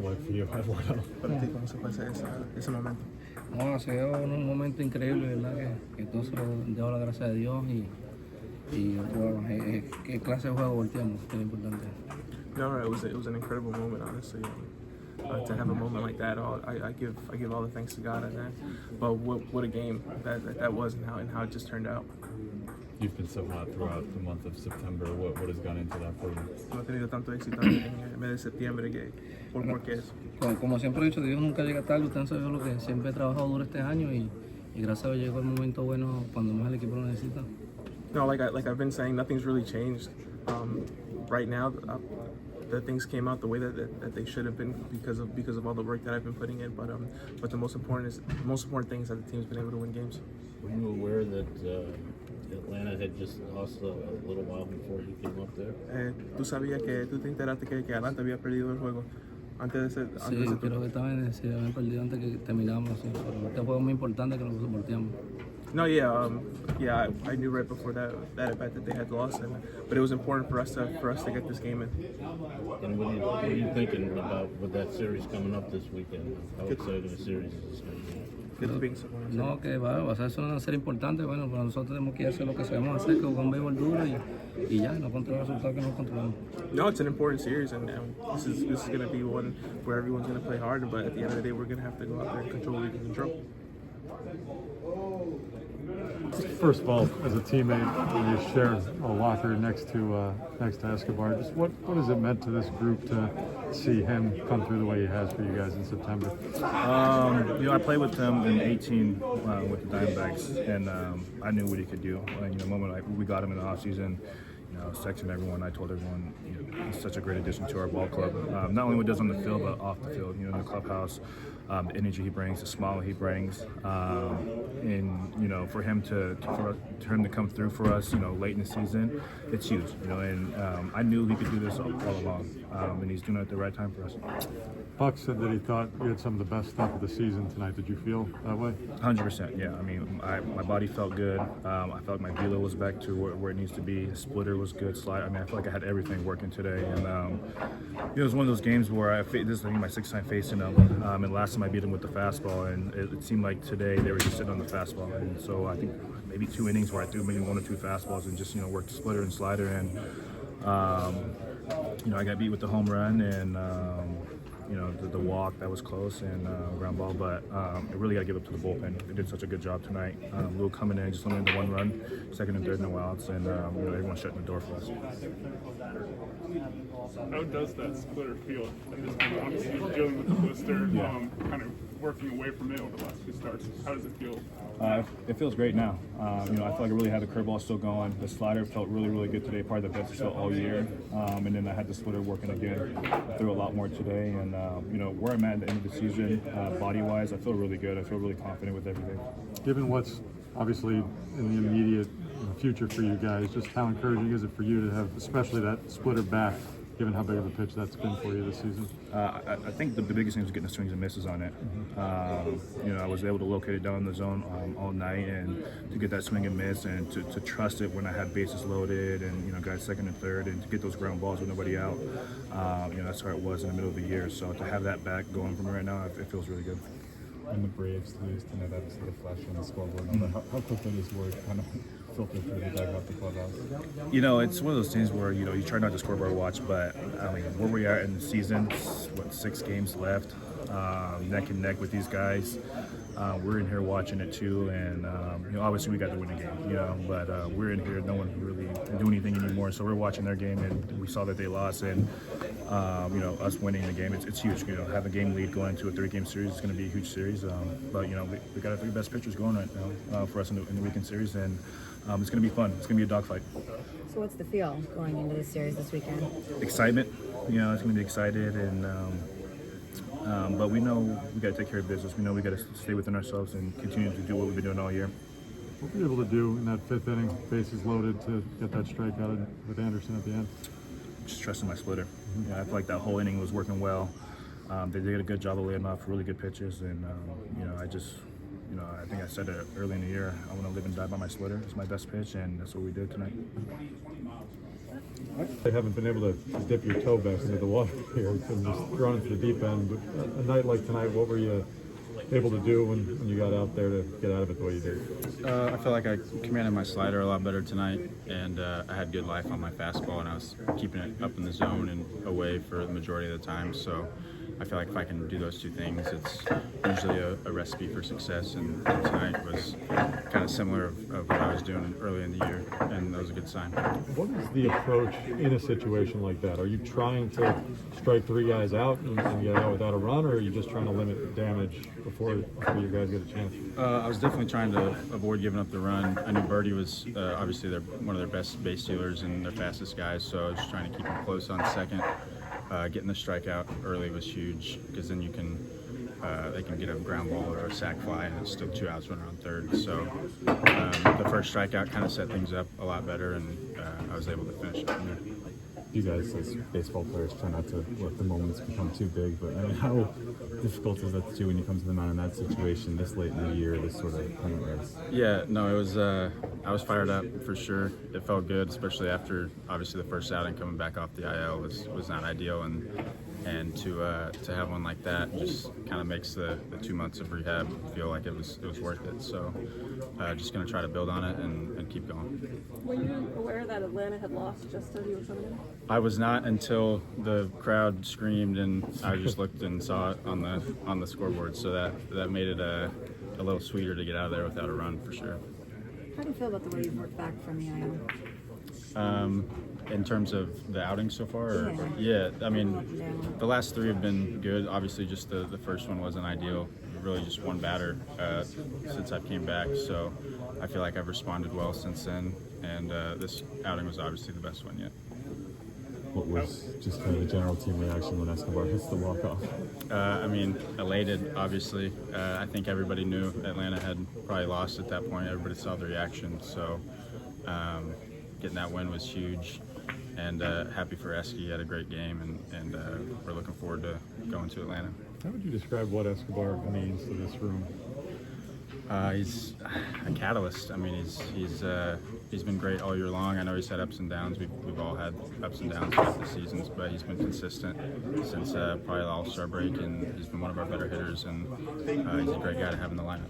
like for you, Eduardo? Para ti, ¿cómo se fue ese momento? No, ha sido un momento increíble, ¿verdad? Que todo se lo dejo la gracia de Dios y bueno, qué clase de juego volteamos, que es importante. No, it was an incredible moment, honestly. To have a moment like that, I give all the thanks to God. But what a game that was, and how it just turned out. You've been so hot throughout the month of September. What has gone into that for you? No he tenido tanto éxito en el mes de septiembre ¿por qué eso? Como siempre he dicho, Dios nunca llega tarde. Usted sabe lo que siempre he trabajado duro este año y gracias a Dios llegó el momento bueno cuando más el equipo lo necesita. No, like I've been saying, nothing's really changed. Right now, the things came out the way that they should have been because of all the work that I've been putting in. But the most important thing is that the team's been able to win games. Were you aware that Atlanta had just lost a little while before you came up there? ¿Tú te enteraste que Atlanta había perdido el juego antes de ese? Sí, creo que estaban se habían perdido antes que terminamos. Sí, pero este juego es muy importante que lo volteamos. No, I knew right before that at bat that they had lost, but it was important for us to get this game in. And what are you thinking about with that series coming up this weekend? How exciting a series is this going to be? No, que va a ser una serie importante. Bueno, pero nosotros tenemos que hacer lo que sabemos hacer, que jugar un béisbol duro y ya, no controlar el resultado que no controlamos. No, it's an important series, and this is going to be one where everyone's going to play hard, but at the end of the day, we're going to have to go out there and control what we can control. First of all, as a teammate, you share a locker next to Escobar. Just what has it meant to this group to see him come through the way he has for you guys in September? I played with him in 18 with the Diamondbacks, and I knew what he could do. The moment we got him in the offseason, I was texting everyone. I told everyone, he's such a great addition to our ball club. Not only what he does on the field, but off the field. In the clubhouse, the energy he brings, the smile he brings, and for him to come through for us, late in the season, it's huge. And I knew he could do this all along, and he's doing it at the right time for us. Buck said that he thought you had some of the best stuff of the season tonight. Did you feel that way? 100%, yeah. I mean, my body felt good. I felt my velo was back to where it needs to be. Splitter was good. Slide. I mean, I felt like I had everything working today. And it was one of those games where this is my sixth time facing him. And last time I beat him with the fastball, and it seemed like today they were just sitting on the fastball. And so I think maybe 2 innings where I threw maybe 1 or 2 fastballs and just worked the splitter and slider. And I got beat with the home run and. The walk, that was close, and ground ball, but I really got to give up to the bullpen. They did such a good job tonight. Lou coming in, just limited to 1 run, second and third, no outs, and everyone shutting the door for us. How does that splitter feel at this point? Obviously, you're dealing with the blister, kind of working away from it over the last 2 starts. How does it feel? It feels great now. I feel like I really had the curveball still going. The slider felt really, really good today, probably the best it felt all year. And then I had the splitter working again. I threw a lot more today, and where I'm at the end of the season, body-wise, I feel really good. I feel really confident with everything. Given what's obviously in the immediate future for you guys, just how encouraging is it for you to have, especially that splitter back, given how big of a pitch that's been for you this season? I think the biggest thing was getting the swings and misses on it. I was able to locate it down in the zone all night, and to get that swing and miss, and to trust it when I had bases loaded and guys second and third, and to get those ground balls with nobody out. That's how it was in the middle of the year. So to have that back going for me right now, it feels really good. And the Braves lose tonight, obviously the flash on the scoreboard. How quickly does word kind of filter through the dugout, the clubhouse? It's one of those things where you try not to scoreboard watch, but I mean, where we are in the season, 6 games left, neck and neck with these guys. We're in here watching it too, and obviously we got to win the game, but we're in here, no one really can do anything anymore, so we're watching their game, and we saw that they lost, and us winning the game, it's huge. Have a game lead going into a 3-game series, it's going to be a huge series, but we got our 3 best pitchers going right now for us in the weekend series, and it's going to be fun. It's going to be a dogfight. So what's the feel going into this series this weekend? Excitement. It's going to be excited, and but we know we got to take care of business. We know we got to stay within ourselves and continue to do what we've been doing all year. What were you able to do in that 5th inning, bases loaded, to get that strikeout with Anderson at the end? Just trusting my splitter. I feel like that whole inning was working well. They did a good job of laying off really good pitches, and I just I think I said it early in the year. I want to live and die by my splitter. It's my best pitch, and that's what we did tonight. They haven't been able to dip your toe back into the water here and just thrown into the deep end. But a night like tonight, what were you able to do when you got out there to get out of it the way you did? I felt like I commanded my slider a lot better tonight, and I had good life on my fastball, and I was keeping it up in the zone and away for the majority of the time. So I feel like if I can do those two things, it's usually a recipe for success. And tonight was kind of similar of what I was doing early in the year, and that was a good sign. What is the approach in a situation like that? Are you trying to strike 3 guys out and get out without a run, or are you just trying to limit damage before you guys get a chance? I was definitely trying to avoid giving up the run. I knew Birdie was obviously one of their best base stealers and their fastest guys, so I was just trying to keep him close on second. Getting the strikeout early was huge because then they can get a ground ball or a sac fly, and it's still 2 outs running on third. So the first strikeout kind of set things up a lot better, and I was able to finish it from there. You guys, as baseball players, try not to let the moments become too big, but I mean, how difficult is that to do when you come to the mound in that situation this late in the year, this sort of pennant race? Yeah, no, it was. I was fired up for sure. It felt good, especially after obviously the first outing coming back off the IL was not ideal, and to have one like that just kind of makes the 2 months of rehab feel like it was worth it. So just gonna try to build on it and keep going. Were you aware that Atlanta had lost just as you were coming in? I was not until the crowd screamed, and I just looked and saw it on the scoreboard. So that made it a little sweeter to get out of there without a run for sure. How do you feel about the way you've worked back from the IL? In terms of the outing so far? Yeah, I mean, the last 3 have been good. Obviously, just the first one wasn't ideal. Really just one batter since I came back. So I feel like I've responded well since then, and this outing was obviously the best one yet. What was just kind of the general team reaction when Escobar hits the walk-off? I mean, elated, obviously. I think everybody knew Atlanta had probably lost at that point. Everybody saw the reaction. So getting that win was huge. And happy for Esky. He had a great game, and we're looking forward to going to Atlanta. How would you describe what Escobar means to this room? He's a catalyst. I mean, he's been great all year long. I know he's had ups and downs. We've all had ups and downs throughout the seasons, but he's been consistent since probably the All-Star break, and he's been one of our better hitters, and he's a great guy to have in the lineup.